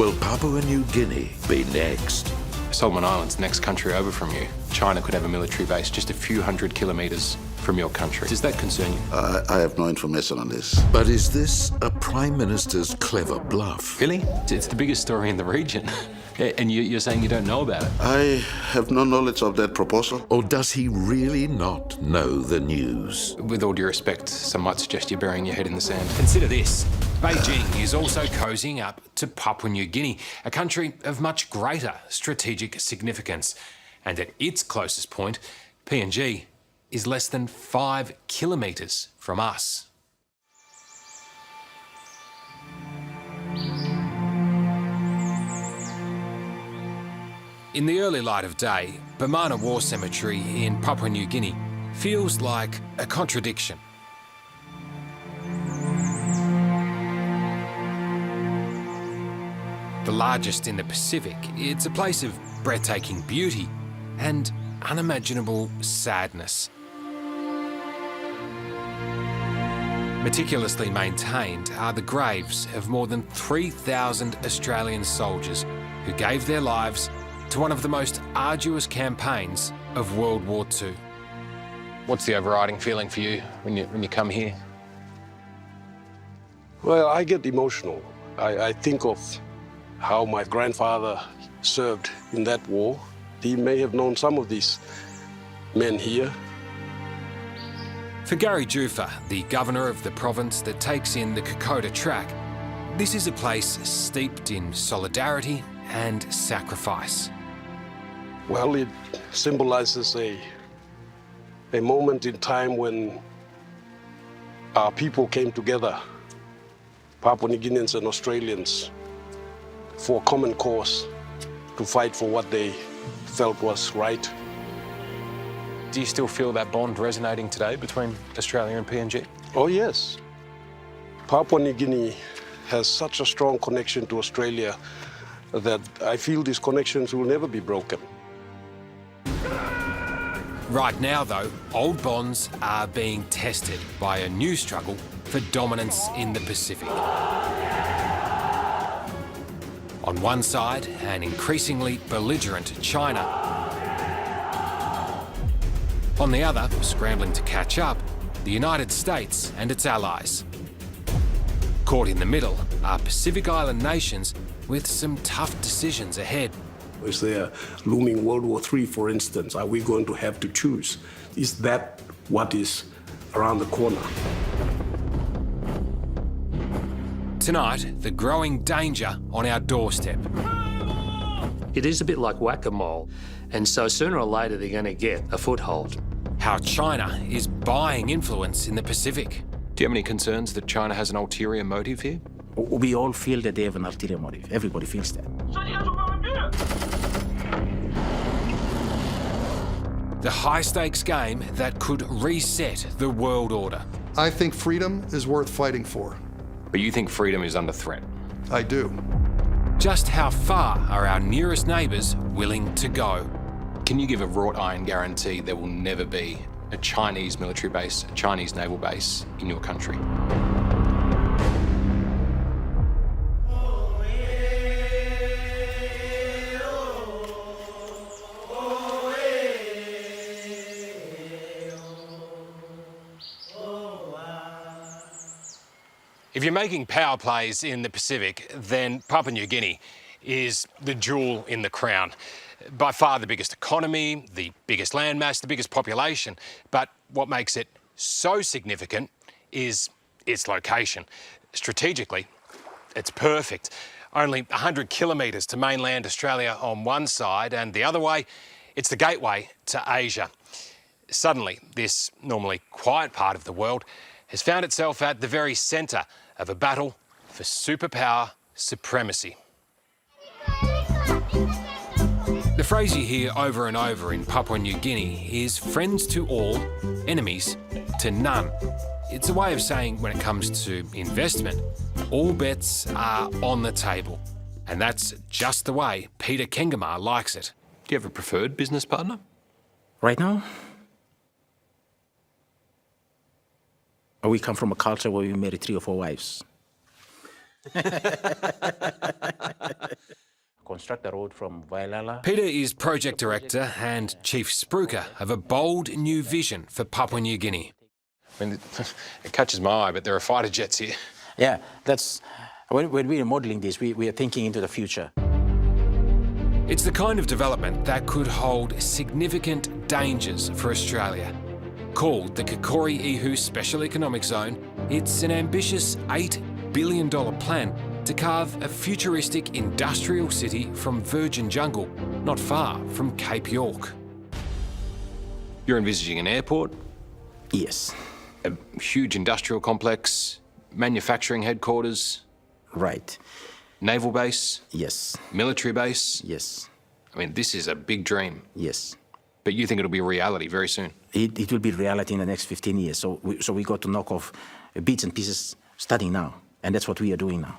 Will Papua New Guinea be next? Solomon Islands, the next country over from you. China could have a military base just a few hundred kilometres from your country. Does that concern you? I have no information on this. But is this a Prime Minister's clever bluff? Really? It's the biggest story in the region. And you're saying you don't know about it? I have no knowledge of that proposal. Or does he really not know the news? With all due respect, some might suggest you're burying your head in the sand. Consider this. Beijing is also cozying up to Papua New Guinea, a country of much greater strategic significance. And at its closest point, PNG is less than 5 kilometres from us. In the early light of day, Bamana War Cemetery in Papua New Guinea feels like a contradiction. The largest in the Pacific, it's a place of breathtaking beauty and unimaginable sadness. Meticulously maintained are the graves of more than 3,000 Australian soldiers who gave their lives to one of the most arduous campaigns of World War II. What's the overriding feeling for you when you come here? Well, I get emotional. I think of how my grandfather served in that war. He may have known some of these men here. For Gary Jufa, the governor of the province that takes in the Kokoda track, this is a place steeped in solidarity and sacrifice. Well, it symbolizes a moment in time when our people came together, Papua New Guineans and Australians, for a common cause to fight for what they felt was right. Do you still feel that bond resonating today between Australia and PNG? Oh, yes. Papua New Guinea has such a strong connection to Australia that I feel these connections will never be broken. Right now, though, old bonds are being tested by a new struggle for dominance in the Pacific. On one side, an increasingly belligerent China. On the other, scrambling to catch up, the United States and its allies. Caught in the middle are Pacific Island nations with some tough decisions ahead. Is there looming World War III, for instance? Are we going to have to choose? Is that what is around the corner? Tonight, the growing danger on our doorstep. It is a bit like whack-a-mole, and so sooner or later they're going to get a foothold. How China is buying influence in the Pacific. Do you have any concerns that China has an ulterior motive here? We all feel that they have an ulterior motive. Everybody feels that. The high-stakes game that could reset the world order. I think freedom is worth fighting for. But you think freedom is under threat? I do. Just how far are our nearest neighbours willing to go? Can you give a wrought iron guarantee there will never be a Chinese military base, a Chinese naval base in your country? If you're making power plays in the Pacific, then Papua New Guinea is the jewel in the crown. By far the biggest economy, the biggest landmass, the biggest population. But what makes it so significant is its location. Strategically, it's perfect. Only 100 kilometres to mainland Australia on one side, and the other way, it's the gateway to Asia. Suddenly, this normally quiet part of the world has found itself at the very centre of a battle for superpower supremacy. The phrase you hear over and over in Papua New Guinea is friends to all, enemies to none. It's a way of saying when it comes to investment, all bets are on the table. And that's just the way Peter Kengamar likes it. Do you have a preferred business partner? Right now, we come from a culture where we marry 3 or 4 wives. construct a road from Wailala. Peter is project director and chief spruiker of a bold new vision for Papua New Guinea. I mean, it catches my eye, but there are fighter jets here. Yeah, that's when we are modeling this, we are thinking into the future. It's the kind of development that could hold significant dangers for Australia. Called the Kakori-Ihu Special Economic Zone, it's an ambitious $8 billion plan to carve a futuristic industrial city from virgin jungle, not far from Cape York. You're envisaging an airport, Yes, a huge industrial complex, manufacturing headquarters, right. naval base, Yes, military base. yes, I mean, this is a big dream, yes. but you think it'll be a reality very soon. It will be reality in the next 15 years. So we got to knock off bits and pieces starting now. And that's what we are doing now.